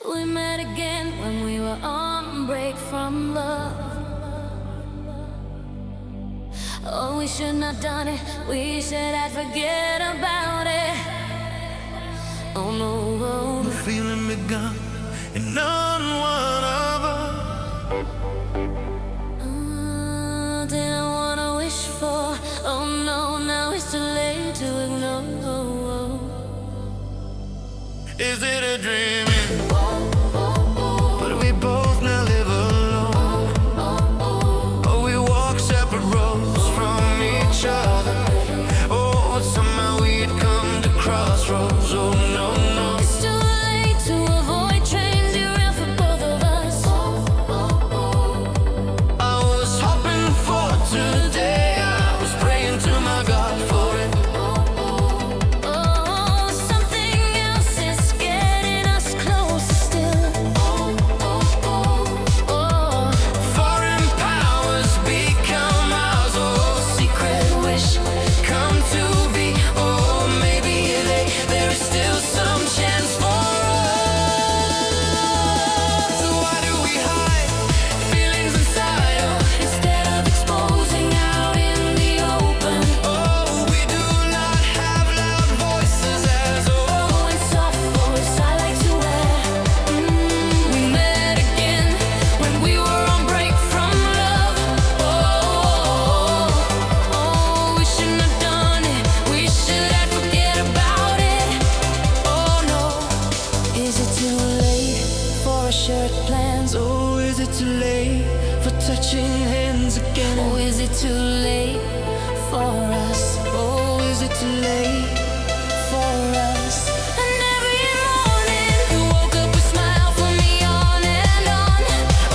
We met again when we were on break from love. Oh, we shouldn't have done it. We should have forget about it. Oh no, the feeling begun and none one of us. Didn't wanna wish for. Oh no, now it's too late to ignore. Is it a dream? But we both now live alone. Oh, we walk separate roads from each other. Oh, somehow we'd come to crossroads. Oh no, no. It's too late to avoid train derail for both of us. I was hoping for today. I was praying to my God for it. Oh, something else is getting us closer still. Oh, Foreign powers become ours. Oh, secret wish come to be. Oh, maybe there is still some chance for us. So why do we hide feelings inside? Oh, instead of exposing out in the open. oh, we do not have loud voices as Oh, and soft voice I like to wear. We met again when we were on break from love. Oh, we shouldn't have done it. We should have forget about it. Oh no, is it too late for our shared plans? Oh, is it too late for touching hands again? Oh, is it too late for us? Oh, is it too late? For us. And every morning you woke up with smile for me on and on.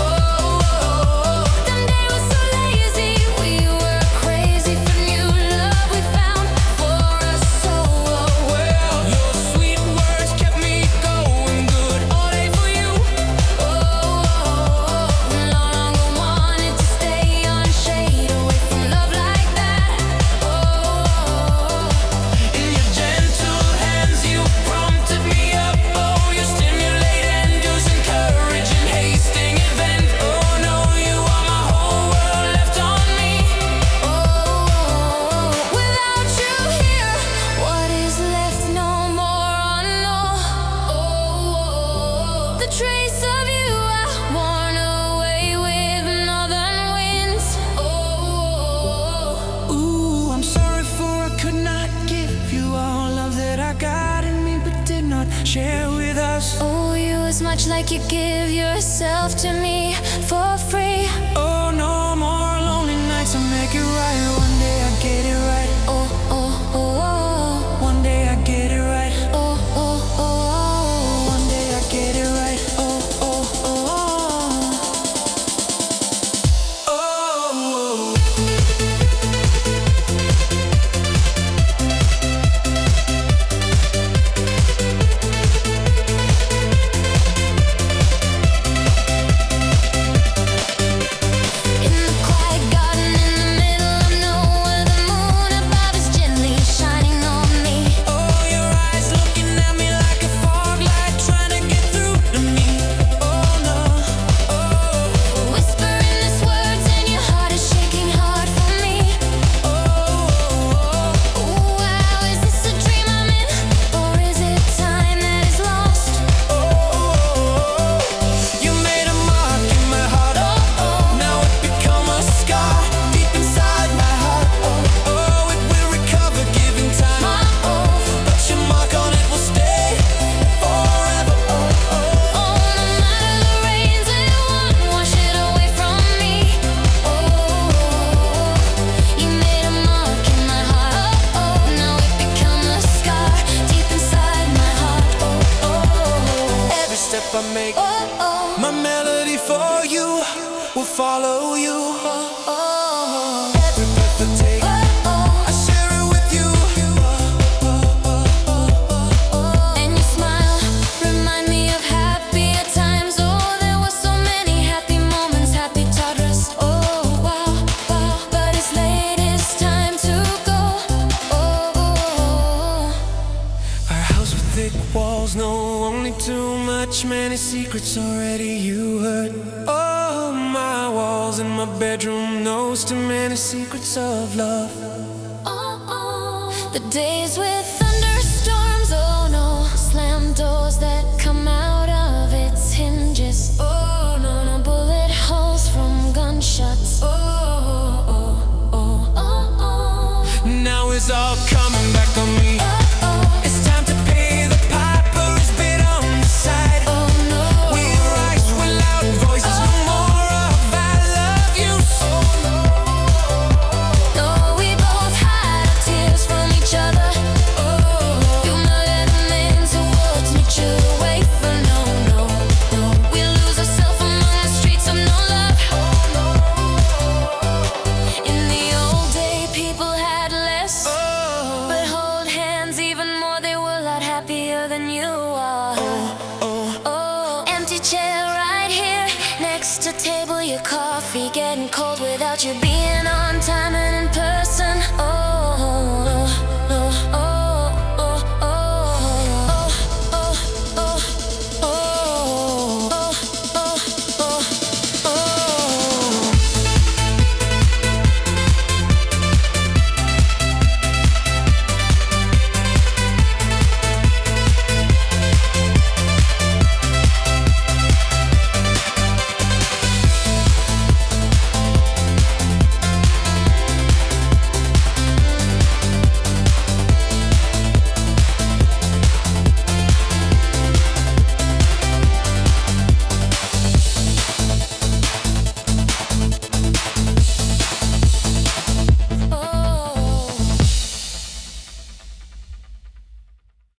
Oh, them days were so lazy. We were crazy for new love we found for us. So Well, your sweet words kept me going good all day for you. no longer wanted to stay on shade away from love like that. In your gentle hands, you prompted me up. Oh, you stimulate and use encouraging, hasting event. Oh no, you are my whole world left on me. Without you here, what is left? No more unknown. The trace of you I worn away with northern winds. Ooh, I'm sorry for I could not give you all love that I got in me, but did not share with us. Oh, you as much like you give yourself to me for free. Oh, no more lonely nights. I make it right. One day I get it right. Oh, oh, oh, oh. One day I get it right. Oh, oh, oh. One day I get it right. Oh, oh, oh, oh. Oh. In the quiet garden in the middle of nowhere, the moon above is gently shining on me. Oh, your eyes looking at me like a fog light trying to get through to me. Oh no, oh, Whispering these words and your heart is shaking hard for me. oh, Ooh, wow, is this a dream I'm in, or is it time that is lost? oh. You made a mark in my heart. Now it become a scar deep inside my heart. Oh, it will recover, giving time. But your mark on it will stay forever. Oh, no matter the rains, it won't wash it away from me. You made a mark in my heart. Now it become a scar deep inside my heart. Every step I make, Oh, my melody for you will follow you. Every breath I take, I share it with you. and your smile remind me of happier times. Oh, there were so many happy moments, happy taught us. Oh, wow, wow, but it's late, it's time to go. Our house with thick walls, no, only too much, man. many secrets already you heard. Oh, my walls in my bedroom knows too many secrets of love. The days with thunderstorms, oh no, slam doors that come out of its hinges. Oh no, no bullet holes from gunshots. Now it's all coming back on me. It's time to pay the piper, it's been on the side. Oh no, We rise with loud voices, no more of I love you. no, we both hide our tears from each other. You might let them into what's mutual away for no, no, no. We lose ourselves among the streets of no love. In the old day, people had less, but hold hands even more. They were a lot happier than you are. Oh, empty chair right here next to table, your coffee getting cold without you being